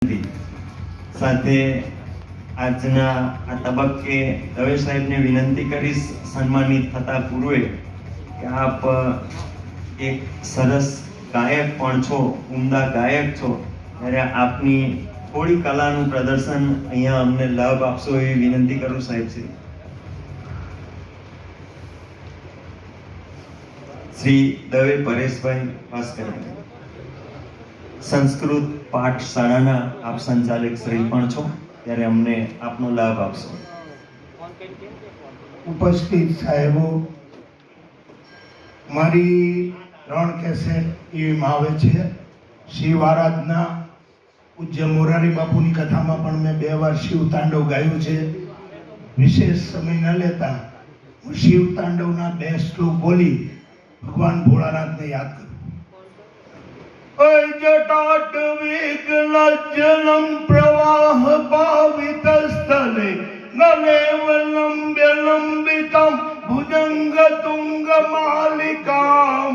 સાથે આજના આ તબક્કે દવે સાહેબને વિનંતી કરીશ સન્માનિત થતા પૂર્વે કે આપ એક સરસ ગાયક પણ છો, ઉમદા ગાયક છો, ત્યારે આપની થોડી કલાનું પ્રદર્શન અહીંયા અમને લાભ આપશો એવી વિનંતી કરું સાહેબ શ્રી દવે પરેશભાઈ ભાસ્કરભાઈ, સંસ્કૃત પાઠશાળાના આપ સંચાલક શ્રી પણ છો, ત્યારે અમને આપનો લાભ આપશો. ઉપસ્થિત સાહેબો, મારી 3 કેસેટ એવીમાં આવે છે. શિવ આરાધના પૂજ્ય મોરારી બાપુની કથામાં પણ મેં 2 વાર શિવ તાંડવ ગાયું છે. વિશેષ સમય ન લેતા હું શિવ તાંડવના 2 શ્લોક બોલી ભગવાન ભોળાનાથને યાદ કરું. જટાટવિકલજ્જલમ પ્રવાહ પાવિત સ્થલે નલેવલંબ્ય લંબિતમ ભુજંગ તુંગ માલિકામ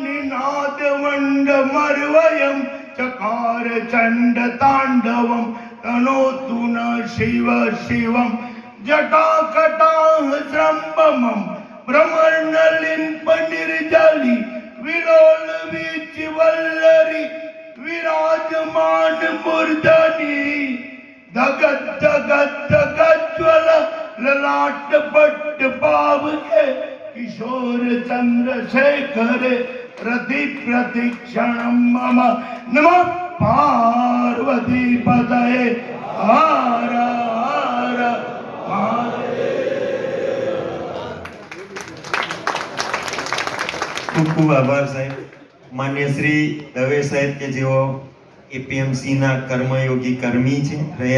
નિનાદ વંડ મર્વયમ ચકાર ચંડ તાંડવમ તનોતુ ન શિવ શિવમ જટાકટાહ શ્રંભમમ ભ્રમર્નલિન્પ નિર્જલી વિલોલ વીચ વલ્લરી વિરાજમાન મૂર્ધની ધગત ધગત ધગજ્વલ લલાટ પટ્ટ પાવકે કિશોર ચંદ્રશેખરે પ્રતિ પ્રતિક્ષણમ મમ નમઃ પાર્વતી પતયે હર હર ખૂબ ખૂબ આભાર સાહેબ. માન્ય શ્રી દવે સાહેબ કે જેઓ એપીએમસી ના કર્મયોગી કર્મી છે રહ્યા